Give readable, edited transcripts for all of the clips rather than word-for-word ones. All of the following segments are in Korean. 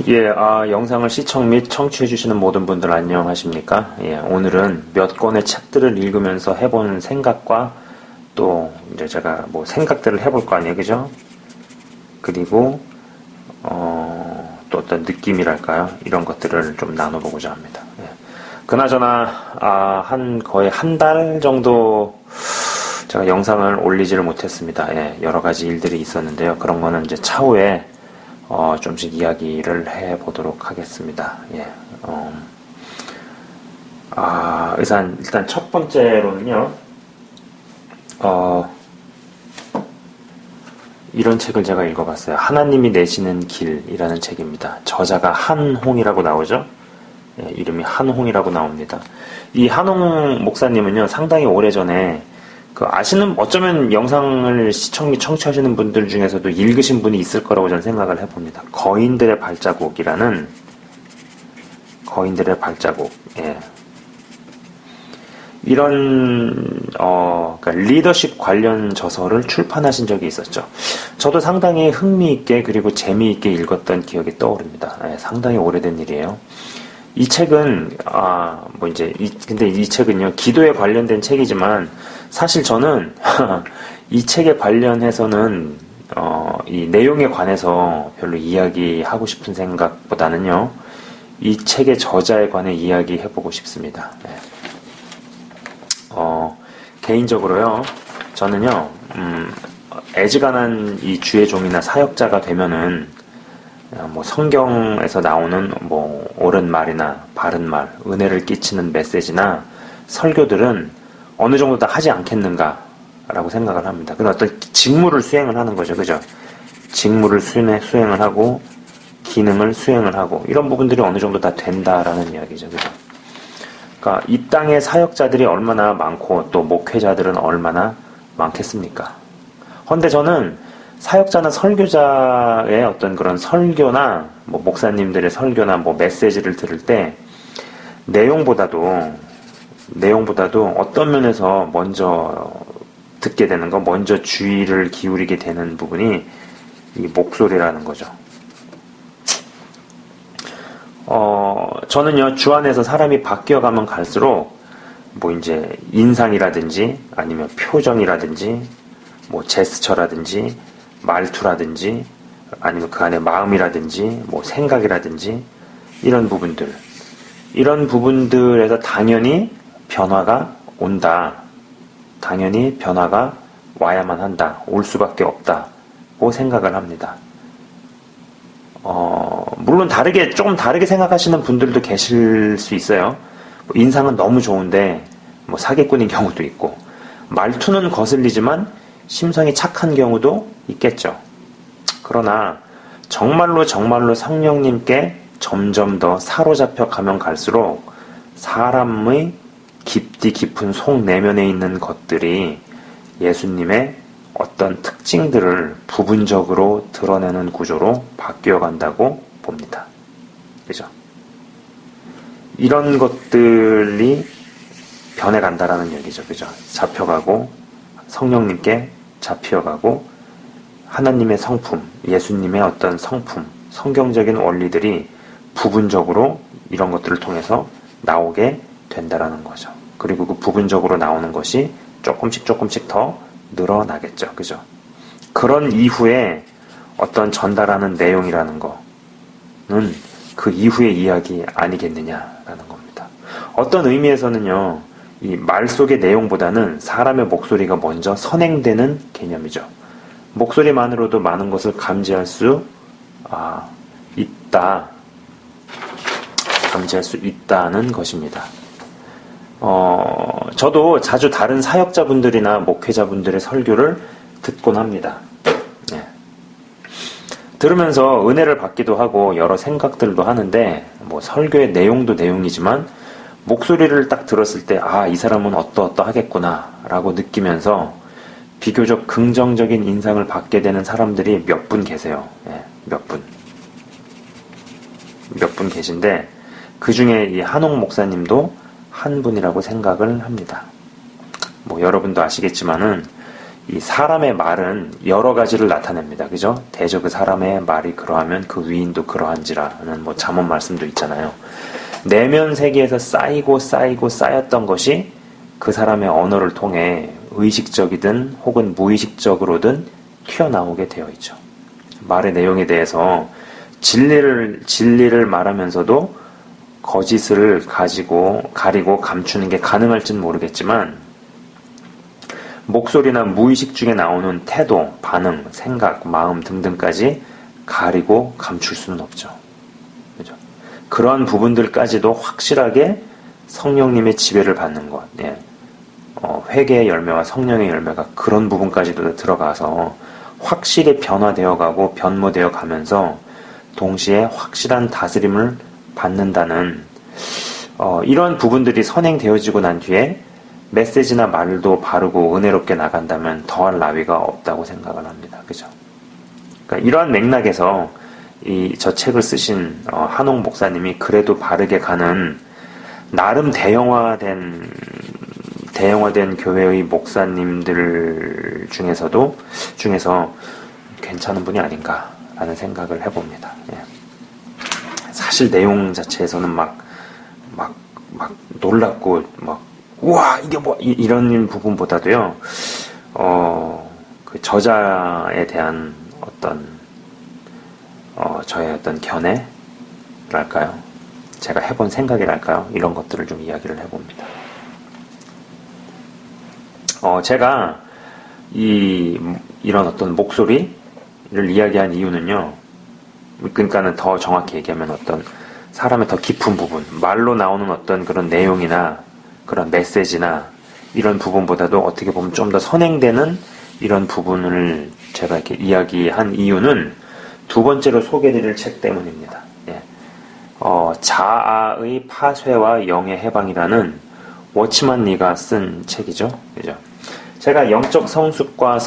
예, 영상을 시청 및 청취해주시는 모든 분들 안녕하십니까? 예, 오늘은 몇 권의 책들을 읽으면서 해본 생각과 또 이제 제가 뭐 생각들을 해볼 거 아니에요, 그죠? 그리고 또 어떤 느낌이랄까요? 이런 것들을 좀 나눠보고자 합니다. 예. 그나저나 거의 한 달 정도 제가 영상을 올리지를 못했습니다. 예, 여러 가지 일들이 있었는데요. 그런 거는 이제 차후에 좀씩 이야기를 해보도록 하겠습니다. 예, 일단 첫 번째로는요, 이런 책을 제가 읽어봤어요. 하나님이 내시는 길이라는 책입니다. 저자가 한홍이라고 나오죠? 예, 이름이 한홍이라고 나옵니다. 이 한홍 목사님은요, 상당히 오래전에 어쩌면 영상을 시청 및 청취하시는 분들 중에서도 읽으신 분이 있을 거라고 저는 생각을 해봅니다. 거인들의 발자국이라는, 거인들의 발자국, 예. 이런, 그러니까 리더십 관련 저서를 출판하신 적이 있었죠. 저도 상당히 흥미있게 그리고 재미있게 읽었던 기억이 떠오릅니다. 예, 상당히 오래된 일이에요. 이 책은, 근데 이 책은요, 기도에 관련된 책이지만, 사실 저는, 이 책에 관련해서는, 이 내용에 관해서 별로 이야기하고 싶은 생각보다는요, 이 책의 저자에 관해 이야기해보고 싶습니다. 네. 개인적으로요, 저는요, 애지간한 이 주의 종이나 사역자가 되면은, 성경에서 나오는 옳은 말이나 바른 말, 은혜를 끼치는 메시지나 설교들은 어느 정도 다 하지 않겠는가라고 생각을 합니다. 그건 어떤 직무를 수행을 하는 거죠. 그죠? 직무를 수행을 하고, 기능을 수행을 하고, 이런 부분들이 어느 정도 다 된다라는 이야기죠. 그죠? 그러니까 이 땅의 사역자들이 얼마나 많고, 또 목회자들은 얼마나 많겠습니까? 헌데 저는 사역자나 설교자의 어떤 그런 설교나, 목사님들의 설교나 메시지를 들을 때, 내용보다도 어떤 면에서 먼저 듣게 되는 거, 먼저 주의를 기울이게 되는 부분이 이 목소리라는 거죠. 저는요, 주 안에서 사람이 바뀌어가면 갈수록, 이제 인상이라든지, 아니면 표정이라든지, 제스처라든지, 말투라든지, 아니면 그 안에 마음이라든지, 생각이라든지, 이런 부분들에서 당연히 변화가 온다. 당연히 변화가 와야만 한다. 올 수밖에 없다고 생각을 합니다. 물론 조금 다르게 생각하시는 분들도 계실 수 있어요. 인상은 너무 좋은데, 사기꾼인 경우도 있고, 말투는 거슬리지만, 심성이 착한 경우도 있겠죠. 그러나, 정말로 성령님께 점점 더 사로잡혀 가면 갈수록, 사람의 깊디 깊은 속 내면에 있는 것들이 예수님의 어떤 특징들을 부분적으로 드러내는 구조로 바뀌어간다고 봅니다. 그죠? 이런 것들이 변해간다라는 얘기죠. 그죠? 잡혀가고, 성령님께 잡혀가고, 하나님의 성품, 예수님의 어떤 성품, 성경적인 원리들이 부분적으로 이런 것들을 통해서 나오게 된다라는 거죠. 그리고 그 부분적으로 나오는 것이 조금씩 더 늘어나겠죠. 그죠? 그런 이후에 어떤 전달하는 내용이라는 거는 그 이후의 이야기 아니겠느냐라는 겁니다. 어떤 의미에서는요, 이 말 속의 내용보다는 사람의 목소리가 먼저 선행되는 개념이죠. 목소리만으로도 많은 것을 감지할 수 있다는 것입니다. 저도 자주 다른 사역자분들이나 목회자분들의 설교를 듣곤 합니다. 네. 들으면서 은혜를 받기도 하고 여러 생각들도 하는데, 설교의 내용도 내용이지만 목소리를 딱 들었을 때 이 사람은 어떠하겠구나 라고 느끼면서 비교적 긍정적인 인상을 받게 되는 사람들이 몇 분 계세요. 네, 몇 분 계신데, 그 중에 이 한홍 목사님도 한 분이라고 생각을 합니다. 여러분도 아시겠지만은 이 사람의 말은 여러 가지를 나타냅니다. 그죠? 대저 그 사람의 말이 그러하면 그 위인도 그러한지라는 뭐 잠언 말씀도 있잖아요. 내면 세계에서 쌓이고 쌓였던 것이 그 사람의 언어를 통해 의식적이든 혹은 무의식적으로든 튀어나오게 되어 있죠. 말의 내용에 대해서 진리를 말하면서도 거짓을 가리고 감추는 게 가능할지는 모르겠지만, 목소리나 무의식 중에 나오는 태도, 반응, 생각, 마음 등등까지 가리고 감출 수는 없죠. 그죠? 그러한 부분들까지도 확실하게 성령님의 지배를 받는 것, 예. 회개의 열매와 성령의 열매가 그런 부분까지도 들어가서 확실히 변화되어 가고 변모되어 가면서 동시에 확실한 다스림을 받는다는 이런 부분들이 선행되어지고 난 뒤에 메시지나 말도 바르고 은혜롭게 나간다면 더할 나위가 없다고 생각을 합니다. 그죠? 그러니까 이러한 맥락에서 저 책을 쓰신 한옥 목사님이 그래도 바르게 가는 나름 대형화된 교회의 목사님들 중에서 괜찮은 분이 아닌가라는 생각을 해봅니다. 예. 사실 내용 자체에서는 막 놀랍고 우와 이게 뭐 이런 부분보다도요, 그 저자에 대한 저의 어떤 견해랄까요? 제가 해본 생각이랄까요? 이런 것들을 좀 이야기를 해봅니다. 제가 이런 어떤 목소리를 이야기한 이유는요, 그러니까는 더 정확히 얘기하면 어떤 사람의 더 깊은 부분, 말로 나오는 어떤 그런 내용이나 그런 메시지나 이런 부분보다도 어떻게 보면 좀 더 선행되는 이런 부분을 제가 이렇게 이야기한 이유는 두 번째로 소개드릴 책 때문입니다. 예. 자아의 파쇄와 영의 해방이라는 워치만 리가 쓴 책이죠. 그죠? 제가 영적 성장과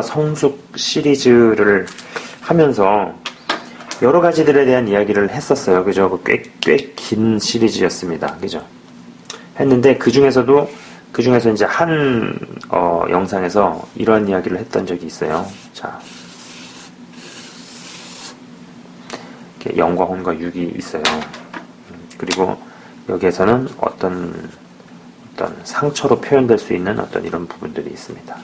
성숙 시리즈를 하면서 여러 가지들에 대한 이야기를 했었어요. 그죠? 꽤 긴 시리즈였습니다. 그죠? 했는데 그 중에서 이제 한 영상에서 이런 이야기를 했던 적이 있어요. 자, 이렇게 영과 혼과 육이 있어요. 그리고 여기에서는 어떤 상처로 표현될 수 있는 어떤 이런 부분들이 있습니다.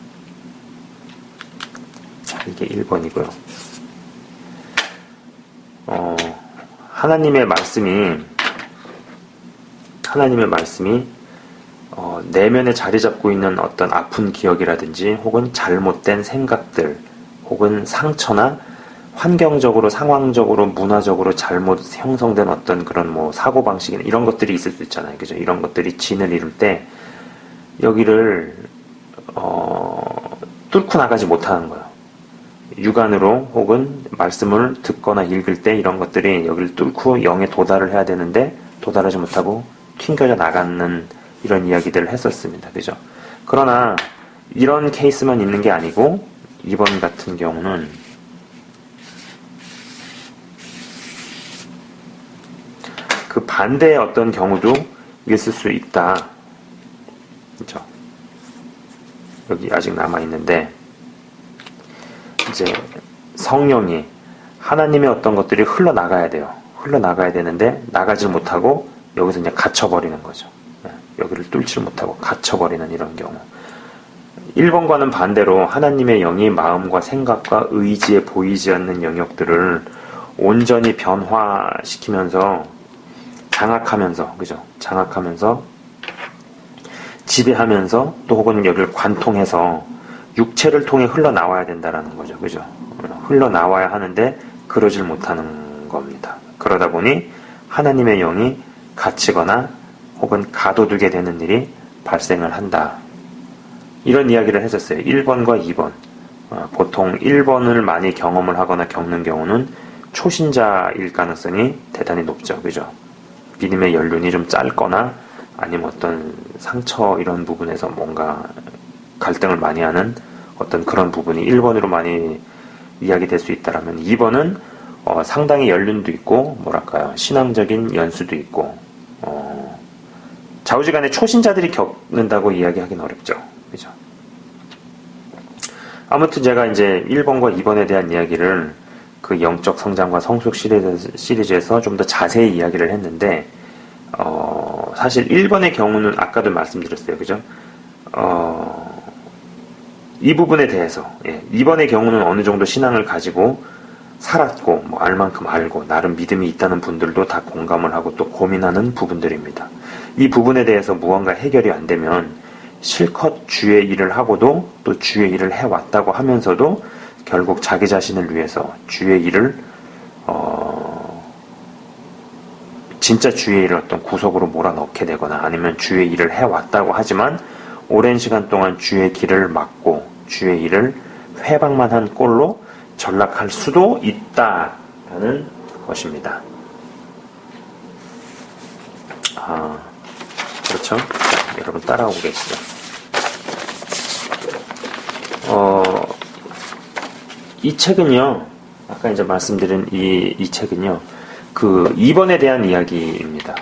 자, 이게 1번이고요. 하나님의 말씀이 내면에 자리 잡고 있는 어떤 아픈 기억이라든지 혹은 잘못된 생각들 혹은 상처나 환경적으로, 상황적으로, 문화적으로 잘못 형성된 어떤 그런 뭐 사고방식이나 이런 것들이 있을 수 있잖아요. 그죠? 이런 것들이 진을 이룰 때 여기를 뚫고 나가지 못하는 거예요. 육안으로 혹은 말씀을 듣거나 읽을 때 이런 것들이 여기를 뚫고 영에 도달을 해야 되는데 도달하지 못하고 튕겨져 나가는 이런 이야기들을 했었습니다. 그죠? 그러나 이런 케이스만 있는 게 아니고 이번 같은 경우는 그 반대의 어떤 경우도 있을 수 있다. 그죠? 여기 아직 남아있는데 이제 성령이 하나님의 어떤 것들이 흘러나가야 돼요. 흘러나가야 되는데 나가지 못하고 여기서 그냥 갇혀버리는 거죠. 여기를 뚫지 못하고 갇혀버리는 이런 경우. 1번과는 반대로 하나님의 영이 마음과 생각과 의지에 보이지 않는 영역들을 온전히 변화시키면서 장악하면서, 그죠? 장악하면서 지배하면서 또 혹은 여기를 관통해서 육체를 통해 흘러나와야 된다라는 거죠. 그죠? 흘러나와야 하는데 그러질 못하는 겁니다. 그러다 보니 하나님의 영이 갇히거나 혹은 가둬두게 되는 일이 발생을 한다. 이런 이야기를 했었어요. 1번과 2번. 보통 1번을 많이 경험을 하거나 겪는 경우는 초신자일 가능성이 대단히 높죠. 그죠? 믿음의 연륜이 좀 짧거나 아니면 어떤 상처 이런 부분에서 뭔가 갈등을 많이 하는 어떤 그런 부분이 1번으로 많이 이야기될 수 있다라면 2번은 상당히 연륜도 있고 뭐랄까요, 신앙적인 연수도 있고 좌우지간에 초신자들이 겪는다고 이야기하기는 어렵죠. 그죠? 아무튼 제가 이제 1번과 2번에 대한 이야기를 그 영적 성장과 성숙 시리즈에서 좀 더 자세히 이야기를 했는데, 사실 1번의 경우는 아까도 말씀드렸어요. 그죠? 이 부분에 대해서, 2번의 경우는 어느 정도 신앙을 가지고 살았고, 뭐, 알 만큼 알고, 나름 믿음이 있다는 분들도 다 공감을 하고 또 고민하는 부분들입니다. 이 부분에 대해서 무언가 해결이 안 되면 실컷 주의 일을 하고도 또 주의 일을 해왔다고 하면서도 결국 자기 자신을 위해서 주의 일을 진짜 주의 일을 어떤 구석으로 몰아넣게 되거나 아니면 주의 일을 해왔다고 하지만 오랜 시간 동안 주의 길을 막고 주의 일을 회방만 한 꼴로 전락할 수도 있다라는 것입니다. 그렇죠? 자, 여러분 따라오고 계시죠? 이 책은요, 아까 이제 말씀드린 이 책은요, 그 2번에 대한 이야기입니다.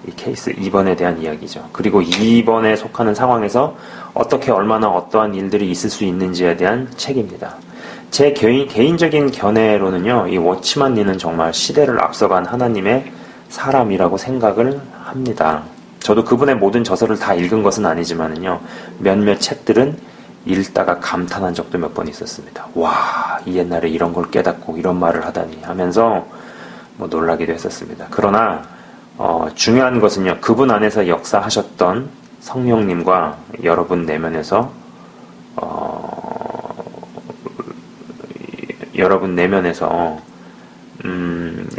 이 케이스 2번에 대한 이야기죠. 그리고 2번에 속하는 상황에서 어떻게 얼마나 어떠한 일들이 있을 수 있는지에 대한 책입니다. 제 개인적인 견해로는요, 이 워치만 리는 정말 시대를 앞서간 하나님의 사람이라고 생각을 합니다. 저도 그분의 모든 저서를 다 읽은 것은 아니지만은요, 몇몇 책들은 읽다가 감탄한 적도 몇 번 있었습니다. 와, 이 옛날에 이런 걸 깨닫고 이런 말을 하다니 하면서 뭐 놀라기도 했었습니다. 그러나 중요한 것은요, 그분 안에서 역사하셨던 성령님과 여러분 내면에서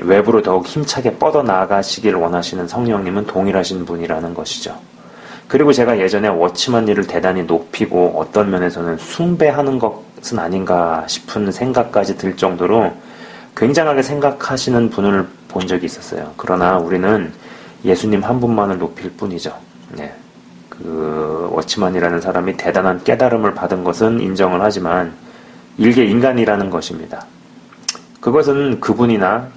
외부로 더욱 힘차게 뻗어나가시길 원하시는 성령님은 동일하신 분이라는 것이죠. 그리고 제가 예전에 워치만 리를 대단히 높이고 어떤 면에서는 숭배하는 것은 아닌가 싶은 생각까지 들 정도로 굉장하게 생각하시는 분을 본 적이 있었어요. 그러나 우리는 예수님 한 분만을 높일 뿐이죠. 그 워치만이라는 사람이 대단한 깨달음을 받은 것은 인정을 하지만 일개 인간이라는 것입니다. 그것은 그분이나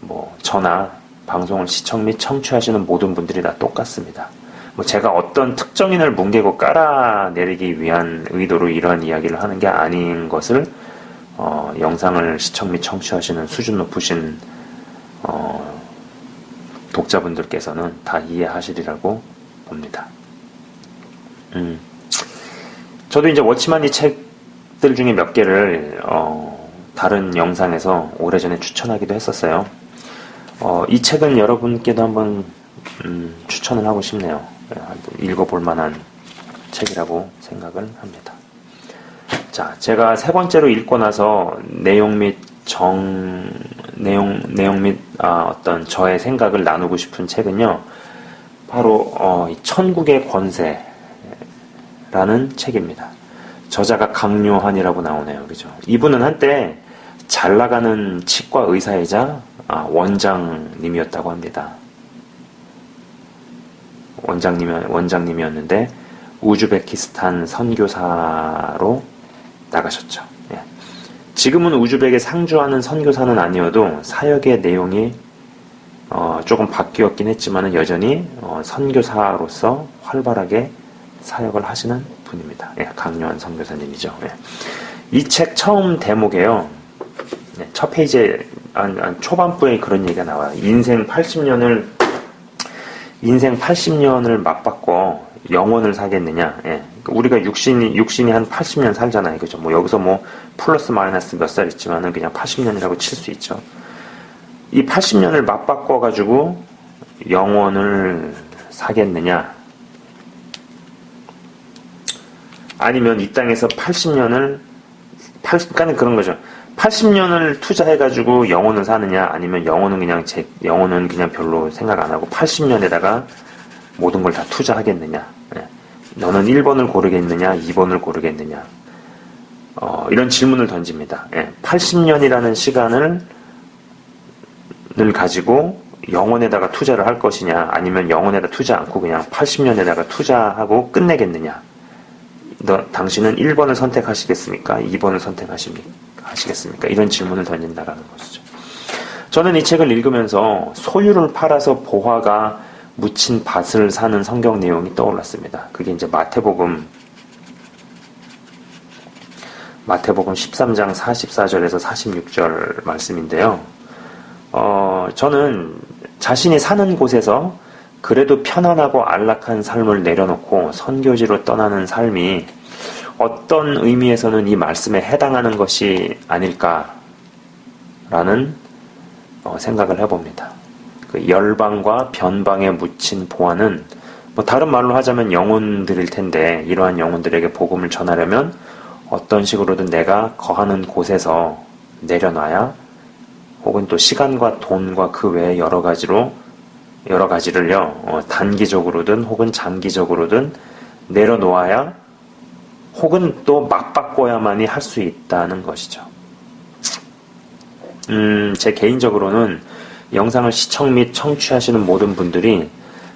뭐 저나 방송을 시청 및 청취하시는 모든 분들이 다 똑같습니다. 뭐 제가 어떤 특정인을 뭉개고 깔아내리기 위한 의도로 이러한 이야기를 하는 게 아닌 것을 영상을 시청 및 청취하시는 수준 높으신 독자분들께서는 다 이해하시리라고 봅니다. 저도 이제 워치만 이 책들 중에 몇 개를 다른 영상에서 오래전에 추천하기도 했었어요. 이 책은 여러분께도 한번 추천을 하고 싶네요. 읽어볼 만한 책이라고 생각을 합니다. 자, 제가 세 번째로 읽고 나서 내용 및 어떤 저의 생각을 나누고 싶은 책은요, 바로 천국의 권세라는 책입니다. 저자가 강요한이라고 나오네요. 그죠? 이분은 한때 잘 나가는 치과 의사이자 원장님이었다고 합니다. 원장님이었는데 우즈베키스탄 선교사로 나가셨죠. 지금은 우즈벡에 상주하는 선교사는 아니어도 사역의 내용이 조금 바뀌었긴 했지만 여전히 선교사로서 활발하게 사역을 하시는 분입니다. 강요한 선교사님이죠. 이 책 처음 대목에요, 첫 페이지에 초반부에 그런 얘기가 나와요. 인생 80년을 맞바꿔 영원을 사겠느냐. 우리가 육신이 한 80년 살잖아요. 그죠? 뭐 여기서 뭐 플러스 마이너스 몇 살 있지만은 그냥 80년이라고 칠 수 있죠. 이 80년을 맞바꿔 가지고 영원을 사겠느냐, 아니면 이 땅에서 80년을 그러니까 그런 거죠. 80년을 투자해가지고 영혼을 사느냐, 아니면 영혼은 그냥 별로 생각 안 하고 80년에다가 모든 걸 다 투자하겠느냐. 너는 1번을 고르겠느냐, 2번을 고르겠느냐. 이런 질문을 던집니다. 80년이라는 시간을 가지고 영혼에다가 투자를 할 것이냐, 아니면 영혼에다 투자 않고 그냥 80년에다가 투자하고 끝내겠느냐. 당신은 1번을 선택하시겠습니까? 2번을 선택하시겠습니까? 이런 질문을 던진다라는 것이죠. 저는 이 책을 읽으면서 소유를 팔아서 보화가 묻힌 밭을 사는 성경 내용이 떠올랐습니다. 그게 이제 마태복음 마태복음 13장 44절에서 46절 말씀인데요. 저는 자신이 사는 곳에서 그래도 편안하고 안락한 삶을 내려놓고 선교지로 떠나는 삶이 어떤 의미에서는 이 말씀에 해당하는 것이 아닐까라는 생각을 해봅니다. 그 열방과 변방에 묻힌 보안은 다른 말로 하자면 영혼들일 텐데, 이러한 영혼들에게 복음을 전하려면 어떤 식으로든 내가 거하는 곳에서 내려놔야, 혹은 또 시간과 돈과 그 외에 여러 가지를요, 단기적으로든 혹은 장기적으로든 내려놓아야, 혹은 또 맞바꿔야만이 할 수 있다는 것이죠. 제 개인적으로는 영상을 시청 및 청취하시는 모든 분들이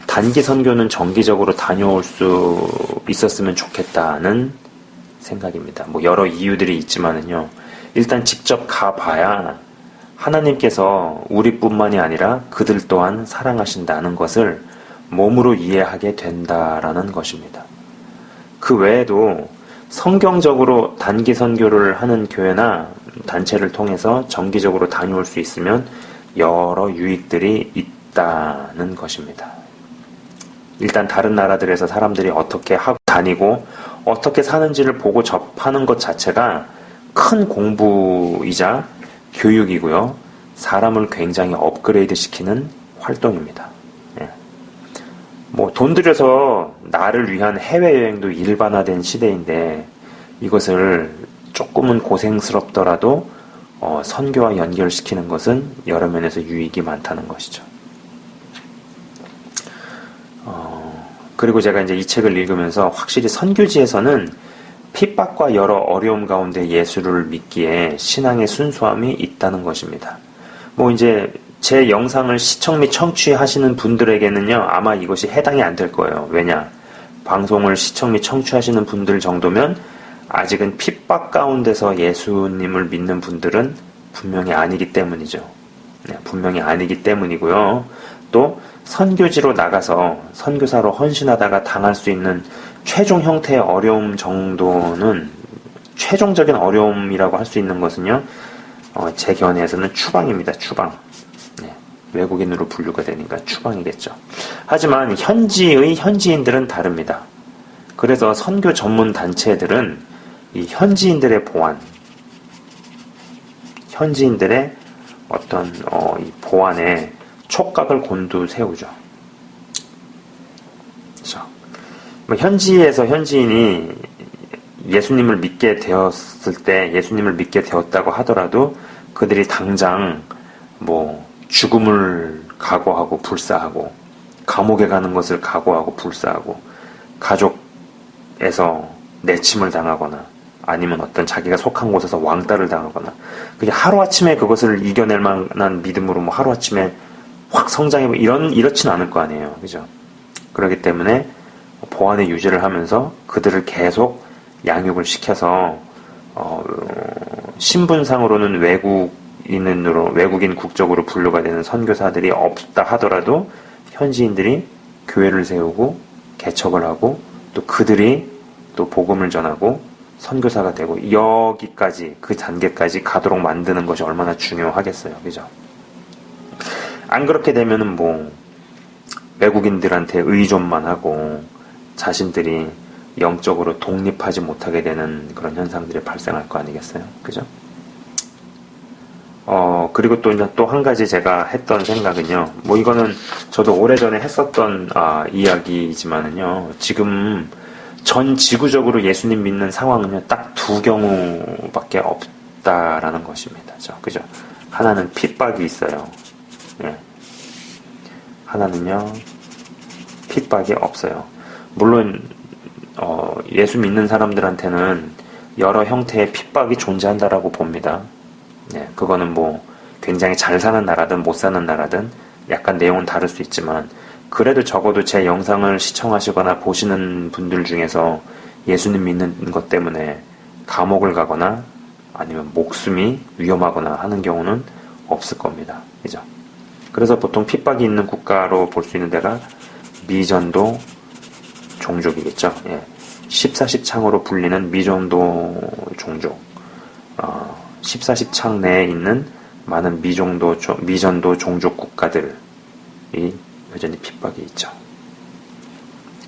단기 선교는 정기적으로 다녀올 수 있었으면 좋겠다는 생각입니다. 여러 이유들이 있지만은요, 일단 직접 가봐야 하나님께서 우리뿐만이 아니라 그들 또한 사랑하신다는 것을 몸으로 이해하게 된다라는 것입니다. 그 외에도 성경적으로 단기 선교를 하는 교회나 단체를 통해서 정기적으로 다녀올 수 있으면 여러 유익들이 있다는 것입니다. 일단 다른 나라들에서 사람들이 어떻게 하고 다니고 어떻게 사는지를 보고 접하는 것 자체가 큰 공부이자 교육이고요. 사람을 굉장히 업그레이드 시키는 활동입니다. 돈 들여서 나를 위한 해외여행도 일반화된 시대인데, 이것을 조금은 고생스럽더라도 선교와 연결시키는 것은 여러 면에서 유익이 많다는 것이죠. 그리고 제가 이제 이 책을 읽으면서 확실히 선교지에서는 핍박과 여러 어려움 가운데 예수를 믿기에 신앙의 순수함이 있다는 것입니다. 이제 제 영상을 시청 및 청취하시는 분들에게는요, 아마 이것이 해당이 안 될 거예요. 왜냐? 방송을 시청 및 청취하시는 분들 정도면 아직은 핍박 가운데서 예수님을 믿는 분들은 분명히 아니기 때문이죠. 분명히 아니기 때문이고요. 또 선교지로 나가서 선교사로 헌신하다가 당할 수 있는 최종 형태의 어려움 정도는, 최종적인 어려움이라고 할 수 있는 것은요, 제 견해에서는 추방입니다. 추방. 외국인으로 분류가 되니까 추방이겠죠. 하지만 현지의 현지인들은 다릅니다. 그래서 선교 전문 단체들은 이 현지인들의 보안, 현지인들의 어떤 이 보안에 촉각을 곤두세우죠. 그렇죠. 현지에서 현지인이 예수님을 믿게 되었을 때, 예수님을 믿게 되었다고 하더라도 그들이 당장 죽음을 각오하고 불사하고, 감옥에 가는 것을 각오하고 불사하고, 가족에서 내침을 당하거나, 아니면 어떤 자기가 속한 곳에서 왕따를 당하거나, 그게 하루아침에 그것을 이겨낼 만한 믿음으로 하루아침에 확 성장해, 이렇진 않을 거 아니에요. 그죠? 그렇기 때문에 보안의 유지를 하면서 그들을 계속 양육을 시켜서, 신분상으로는 외국인 국적으로 분류가 되는 선교사들이 없다 하더라도 현지인들이 교회를 세우고 개척을 하고, 또 그들이 또 복음을 전하고 선교사가 되고, 여기까지, 그 단계까지 가도록 만드는 것이 얼마나 중요하겠어요. 그죠? 안 그렇게 되면은 외국인들한테 의존만 하고 자신들이 영적으로 독립하지 못하게 되는 그런 현상들이 발생할 거 아니겠어요? 그죠? 그리고 또 한 가지 제가 했던 생각은요, 이거는 저도 오래전에 했었던 이야기이지만은요, 지금 전 지구적으로 예수님 믿는 상황은요, 딱 두 경우밖에 없다라는 것입니다. 그죠? 하나는 핍박이 있어요. 하나는요, 핍박이 없어요. 물론 예수 믿는 사람들한테는 여러 형태의 핍박이 존재한다라고 봅니다. 그거는 굉장히 잘 사는 나라든 못 사는 나라든 약간 내용은 다를 수 있지만, 그래도 적어도 제 영상을 시청하시거나 보시는 분들 중에서 예수님 믿는 것 때문에 감옥을 가거나 아니면 목숨이 위험하거나 하는 경우는 없을 겁니다. 그죠? 그래서 보통 핍박이 있는 국가로 볼 수 있는 데가 미전도 종족이겠죠. 14식창으로 불리는 미전도 종족. 14식창 내에 있는 많은 미전도 종족 국가들이 여전히 핍박이 있죠.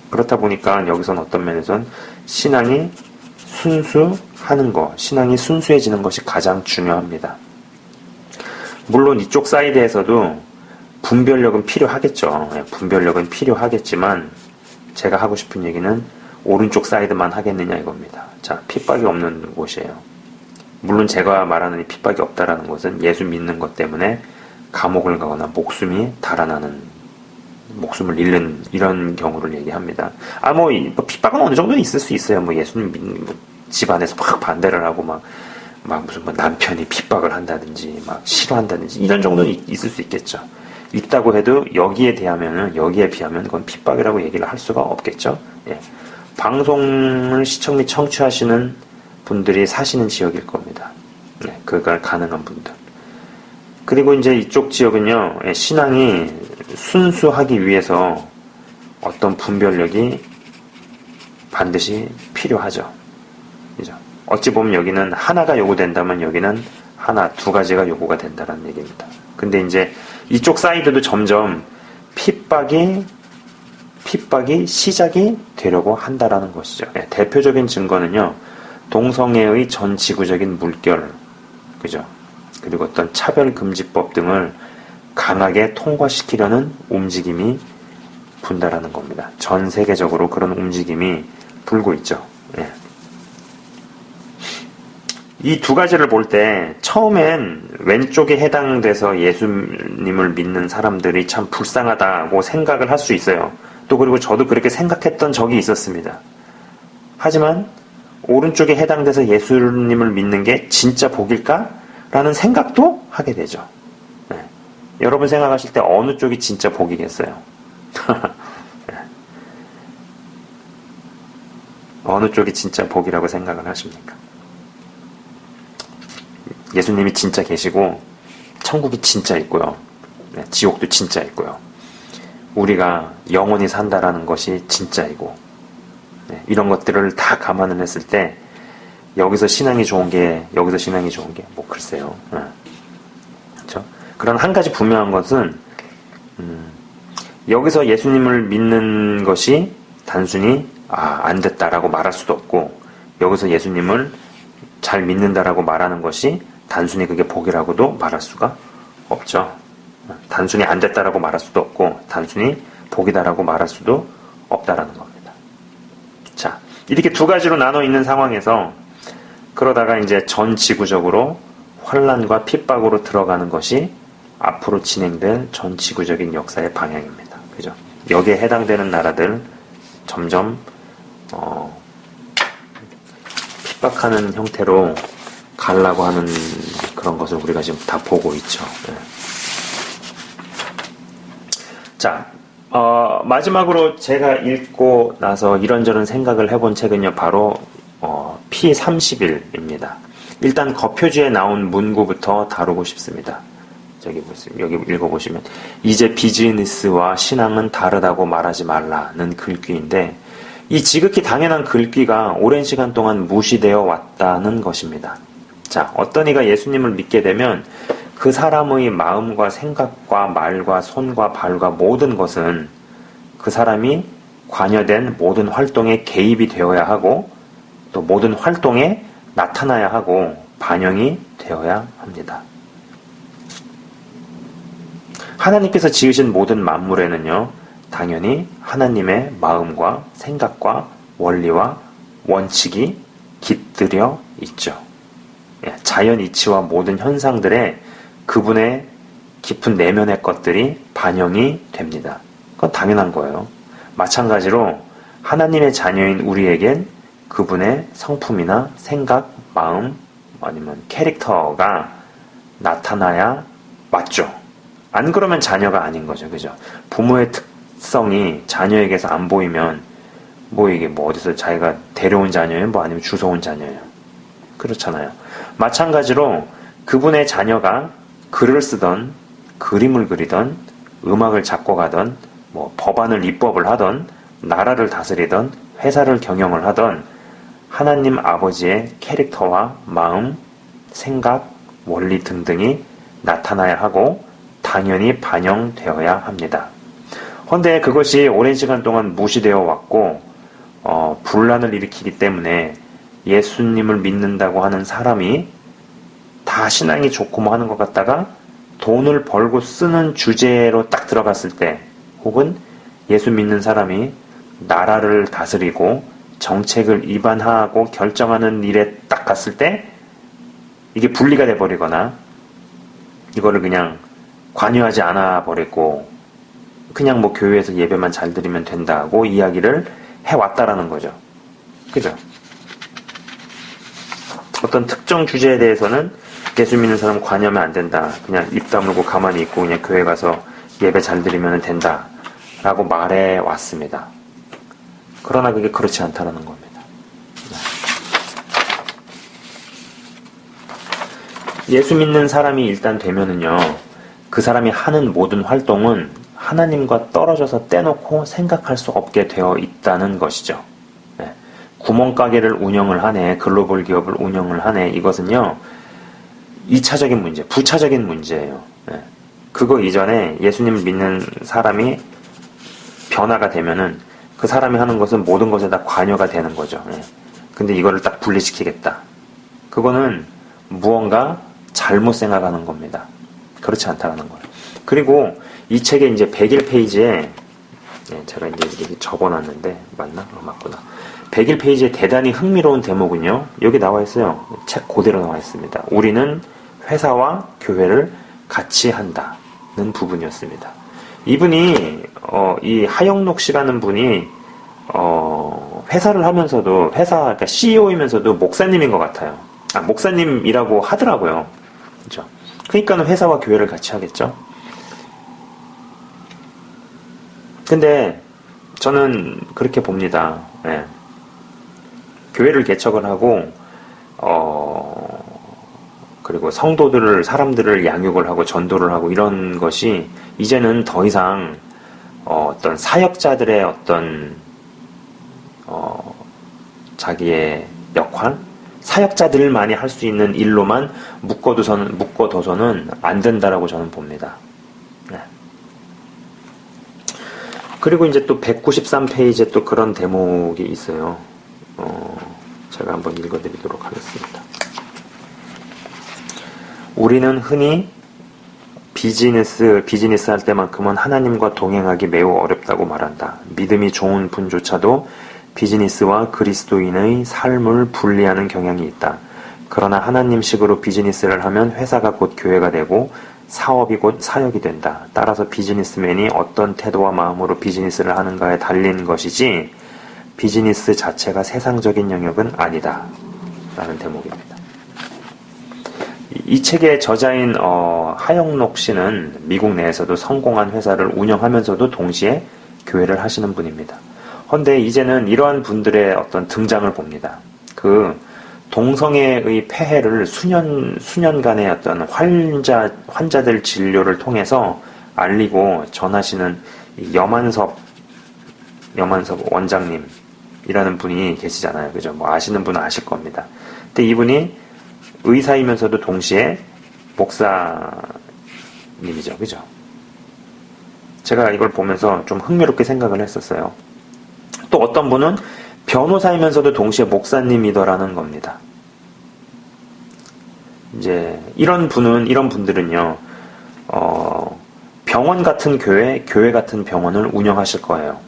그렇다 보니까 여기서는 어떤 면에서는 신앙이 순수하는 것, 신앙이 순수해지는 것이 가장 중요합니다. 물론 이쪽 사이드에서도 분별력은 필요하겠죠. 분별력은 필요하겠지만 제가 하고 싶은 얘기는 오른쪽 사이드만 하겠느냐 이겁니다. 자, 핍박이 없는 곳이에요. 물론 제가 말하는 이 핍박이 없다라는 것은 예수 믿는 것 때문에 감옥을 가거나 목숨이 달아나는, 목숨을 잃는 이런 경우를 얘기합니다. 핍박은 어느 정도는 있을 수 있어요. 예수님 믿는 집안에서 막 반대를 하고 무슨 남편이 핍박을 한다든지 싫어한다든지 이런 정도는 있을 수 있겠죠. 있다고 해도 여기에 비하면 그건 핍박이라고 얘기를 할 수가 없겠죠. 예. 방송을 시청 및 청취하시는 분들이 사시는 지역일 겁니다. 네, 그가 가능한 분들. 그리고 이제 이쪽 지역은요, 신앙이 순수하기 위해서 어떤 분별력이 반드시 필요하죠. 그죠? 어찌 보면 여기는 하나가 요구된다면 여기는 하나, 두 가지가 요구가 된다는 얘기입니다. 근데 이제 이쪽 사이드도 점점 핍박이 시작이 되려고 한다라는 것이죠. 대표적인 증거는요, 동성애의 전 지구적인 물결, 그죠? 그리고 어떤 차별금지법 등을 강하게 통과시키려는 움직임이 분다라는 겁니다. 전 세계적으로 그런 움직임이 불고 있죠. 예. 이 두 가지를 볼 때 처음엔 왼쪽에 해당돼서 예수님을 믿는 사람들이 참 불쌍하다고 생각을 할 수 있어요. 또 그리고 저도 그렇게 생각했던 적이 있었습니다. 하지만 오른쪽에 해당돼서 예수님을 믿는 게 진짜 복일까? 라는 생각도 하게 되죠. 네. 여러분 생각하실 때 어느 쪽이 진짜 복이겠어요? 네. 어느 쪽이 진짜 복이라고 생각을 하십니까? 예수님이 진짜 계시고 천국이 진짜 있고요. 네, 지옥도 진짜 있고요. 우리가 영원히 산다라는 것이 진짜이고, 네, 이런 것들을 다 감안을 했을 때 여기서 신앙이 좋은 게 글쎄요. 네. 그렇죠? 그런 한 가지 분명한 것은 여기서 예수님을 믿는 것이 단순히 안 됐다라고 말할 수도 없고, 여기서 예수님을 잘 믿는다라고 말하는 것이 단순히 그게 복이라고도 말할 수가 없죠. 단순히 안 됐다라고 말할 수도 없고 단순히 복이다라고 말할 수도 없다라는 겁니다. 자, 이렇게 두 가지로 나눠 있는 상황에서 그러다가 이제 전 지구적으로 환란과 핍박으로 들어가는 것이 앞으로 진행될 전 지구적인 역사의 방향입니다. 그죠? 여기에 해당되는 나라들 점점 핍박하는 형태로 가려고 하는 그런 것을 우리가 지금 다 보고 있죠. 네. 자, 마지막으로 제가 읽고 나서 이런저런 생각을 해본 책은요, 바로 P31입니다. 일단 겉표지에 나온 문구부터 다루고 싶습니다. 여기 읽어보시면, 이제 비즈니스와 신앙은 다르다고 말하지 말라는 글귀인데, 이 지극히 당연한 글귀가 오랜 시간 동안 무시되어 왔다는 것입니다. 자, 어떤 이가 예수님을 믿게 되면 그 사람의 마음과 생각과 말과 손과 발과 모든 것은 그 사람이 관여된 모든 활동에 개입이 되어야 하고, 또 모든 활동에 나타나야 하고 반영이 되어야 합니다. 하나님께서 지으신 모든 만물에는요, 당연히 하나님의 마음과 생각과 원리와 원칙이 깃들여 있죠. 자연 이치와 모든 현상들에 그분의 깊은 내면의 것들이 반영이 됩니다. 그건 당연한 거예요. 마찬가지로 하나님의 자녀인 우리에겐 그분의 성품이나 생각, 마음, 아니면 캐릭터가 나타나야 맞죠. 안 그러면 자녀가 아닌 거죠. 그죠? 부모의 특성이 자녀에게서 안 보이면 이게 어디서 자기가 데려온 자녀예요? 아니면 주워온 자녀예요? 그렇잖아요. 마찬가지로 그분의 자녀가 글을 쓰던, 그림을 그리던, 음악을 작곡하던, 법안을 입법을 하던, 나라를 다스리던, 회사를 경영을 하던 하나님 아버지의 캐릭터와 마음, 생각, 원리 등등이 나타나야 하고 당연히 반영되어야 합니다. 헌데 그것이 오랜 시간 동안 무시되어 왔고 분란을 일으키기 때문에 예수님을 믿는다고 하는 사람이 다 신앙이 좋고 뭐 하는 것 같다가 돈을 벌고 쓰는 주제로 딱 들어갔을 때, 혹은 예수 믿는 사람이 나라를 다스리고 정책을 입안하고 결정하는 일에 딱 갔을 때 이게 분리가 돼버리거나 이거를 그냥 관여하지 않아 버리고 그냥 뭐 교회에서 예배만 잘 드리면 된다고 이야기를 해왔다라는 거죠. 그죠? 어떤 특정 주제에 대해서는 예수 믿는 사람은 관여하면 안 된다. 그냥 입 다물고 가만히 있고 그냥 교회 가서 예배 잘 드리면 된다. 라고 말해 왔습니다. 그러나 그게 그렇지 않다라는 겁니다. 예수 믿는 사람이 일단 되면은요, 그 사람이 하는 모든 활동은 하나님과 떨어져서 떼놓고 생각할 수 없게 되어 있다는 것이죠. 네. 구멍가게를 운영을 하네, 글로벌 기업을 운영을 하네, 이것은요 2차적인 문제, 부차적인 문제예요. 네. 그거 이전에 예수님을 믿는 사람이 변화가 되면은 그 사람이 하는 것은 모든 것에 다 관여가 되는 거죠. 네. 근데 이거를 딱 분리시키겠다. 그거는 무언가 잘못 생각하는 겁니다. 그렇지 않다는 거예요. 그리고 이 책의 이제 101페이지에 제가 이제 적어놨는데 맞나? 맞구나. 101페이지에 대단히 흥미로운 대목은요, 여기 나와 있어요. 책 그대로 나와 있습니다. 우리는 회사와 교회를 같이 한다는 부분이었습니다. 이분이 이 하영록 씨라는 분이 회사를 하면서도 그러니까 CEO이면서도 목사님인 것 같아요. 목사님이라고 하더라고요. 그렇죠? 그러니까는 회사와 교회를 같이 하겠죠. 근데 저는 그렇게 봅니다. 예. 교회를 개척을 하고 그리고 사람들을 양육을 하고 전도를 하고 이런 것이 이제는 더 이상 어떤 사역자들의 어떤 자기의 역할, 사역자들만이 할 수 있는 일로만 묶어둬서는 안 된다라고 저는 봅니다. 네. 그리고 이제 또 193페이지에 또 그런 대목이 있어요. 제가 한번 읽어드리도록 하겠습니다. 우리는 흔히 비즈니스 할 때만큼은 하나님과 동행하기 매우 어렵다고 말한다. 믿음이 좋은 분조차도 비즈니스와 그리스도인의 삶을 분리하는 경향이 있다. 그러나 하나님식으로 비즈니스를 하면 회사가 곧 교회가 되고 사업이 곧 사역이 된다. 따라서 비즈니스맨이 어떤 태도와 마음으로 비즈니스를 하는가에 달린 것이지 비즈니스 자체가 세상적인 영역은 아니다. 라는 대목입니다. 이 책의 저자인 하영록 씨는 미국 내에서도 성공한 회사를 운영하면서도 동시에 교회를 하시는 분입니다. 헌데 이제는 이러한 분들의 어떤 등장을 봅니다. 그 동성애의 폐해를 수년간의 어떤 환자들 진료를 통해서 알리고 전하시는 여만섭 원장님이라는 분이 계시잖아요. 그죠? 뭐 아시는 분은 아실 겁니다. 근데 이분이 의사이면서도 동시에 목사님이죠. 그죠? 제가 이걸 보면서 좀 흥미롭게 생각을 했었어요. 또 어떤 분은 변호사이면서도 동시에 목사님이더라는 겁니다. 이제 이런 분들은요, 병원 같은 교회 같은 병원을 운영하실 거예요.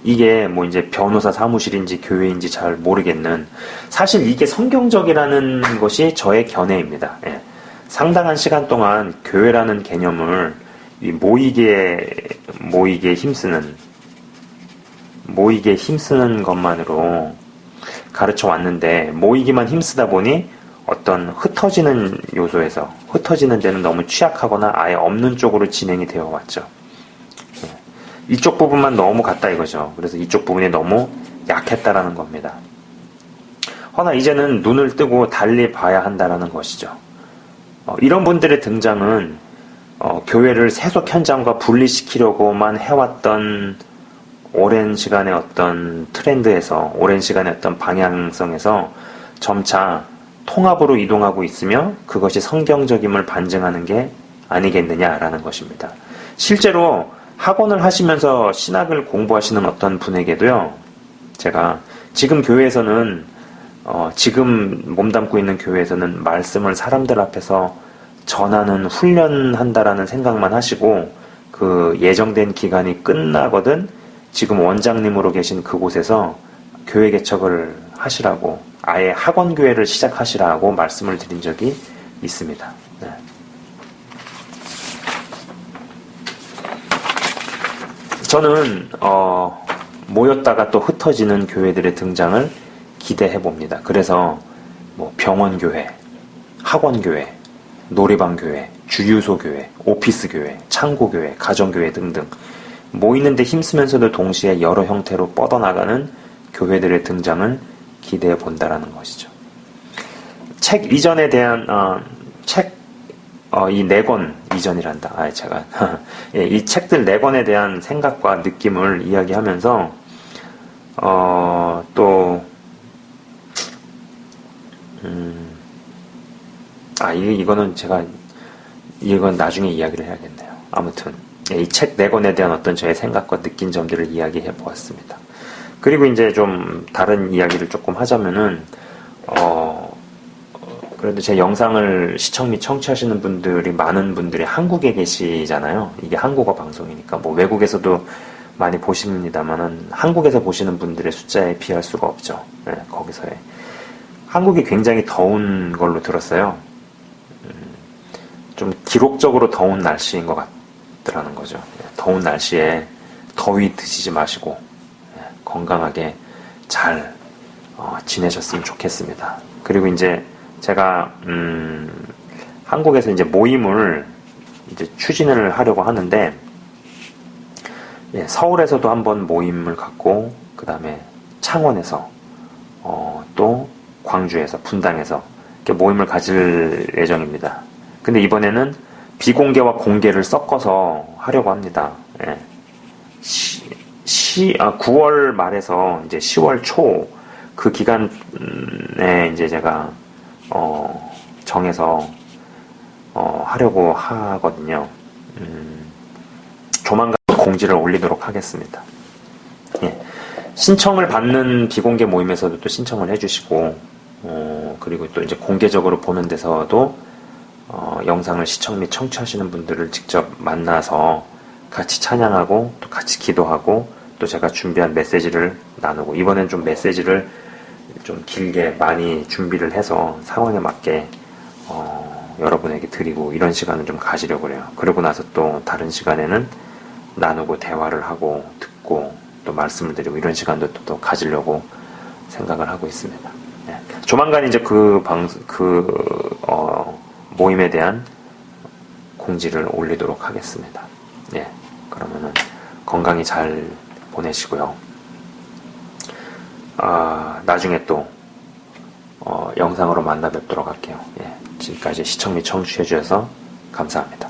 이게 뭐 이제 변호사 사무실인지 교회인지 잘 모르겠는, 사실 이게 성경적이라는 것이 저의 견해입니다. 예. 상당한 시간 동안 교회라는 개념을 모이게 힘쓰는 것만으로 가르쳐 왔는데, 모이기만 힘쓰다 보니 어떤 흩어지는 데는 너무 취약하거나 아예 없는 쪽으로 진행이 되어 왔죠. 이쪽 부분만 너무 갔다 이거죠. 그래서 이쪽 부분이 너무 약했다라는 겁니다. 허나 이제는 눈을 뜨고 달리 봐야 한다라는 것이죠. 이런 분들의 등장은 교회를 세속 현장과 분리시키려고만 해왔던 오랜 시간의 어떤 트렌드에서, 오랜 시간의 어떤 방향성에서 점차 통합으로 이동하고 있으며 그것이 성경적임을 반증하는 게 아니겠느냐라는 것입니다. 실제로 학원을 하시면서 신학을 공부하시는 어떤 분에게도요, 제가 지금 교회에서는 지금 몸담고 있는 교회에서는 말씀을 사람들 앞에서 전하는 훈련한다라는 생각만 하시고 그 예정된 기간이 끝나거든 지금 원장님으로 계신 그곳에서 교회 개척을 하시라고 아예 학원 교회를 시작하시라고 말씀을 드린 적이 있습니다. 네. 저는 모였다가 또 흩어지는 교회들의 등장을 기대해 봅니다. 그래서 뭐 병원교회, 학원교회, 노래방교회, 주유소교회, 오피스교회, 창고교회, 가정교회 등등 모이는데 힘쓰면서도 동시에 여러 형태로 뻗어나가는 교회들의 등장을 기대해 본다라는 것이죠. 책 이전에 대한 이 4권 이전이란다. 제가 예, 이 책들 4권에 대한 생각과 느낌을 이야기하면서 또 이거는 제가 이건 나중에 이야기를 해야겠네요. 아무튼 이 책 4권에 대한 어떤 저의 생각과 느낀 점들을 이야기해 보았습니다. 그리고 이제 좀 다른 이야기를 조금 하자면은 그래도 제 영상을 시청 및 청취하시는 분들이 많은 분들이 한국에 계시잖아요. 이게 한국어 방송이니까 뭐 외국에서도 많이 보십니다만은 한국에서 보시는 분들의 숫자에 비할 수가 없죠. 네, 거기서의 한국이 굉장히 더운 걸로 들었어요. 좀 기록적으로 더운 날씨인 것 같더라는 거죠. 더운 날씨에 더위 드시지 마시고 건강하게 잘 지내셨으면 좋겠습니다. 그리고 이제 제가 한국에서 이제 모임을 이제 추진을 하려고 하는데 서울에서도 한번 모임을 갖고 그 다음에 창원에서 또 광주에서 분당에서 이렇게 모임을 가질 예정입니다. 근데 이번에는 비공개와 공개를 섞어서 하려고 합니다. 9월 말에서 이제 10월 초 그 기간에 이제 제가 정해서 하려고 하거든요. 조만간 공지를 올리도록 하겠습니다. 예. 신청을 받는 비공개 모임에서도 또 신청을 해주시고 그리고 또 이제 공개적으로 보는 데서도 영상을 시청 및 청취하시는 분들을 직접 만나서 같이 찬양하고 또 같이 기도하고 또 제가 준비한 메시지를 나누고 이번엔 좀 메시지를 좀 길게 많이 준비를 해서 상황에 맞게 여러분에게 드리고 이런 시간을 좀 가지려고 해요. 그러고 나서 또 다른 시간에는 나누고 대화를 하고 듣고 또 말씀을 드리고 이런 시간도 또 가지려고 생각을 하고 있습니다. 네. 조만간 이제 모임에 대한 공지를 올리도록 하겠습니다. 예. 그러면은 건강히 잘 보내시고요. 나중에 또 영상으로 만나 뵙도록 할게요. 예. 지금까지 시청 및 청취해 주셔서 감사합니다.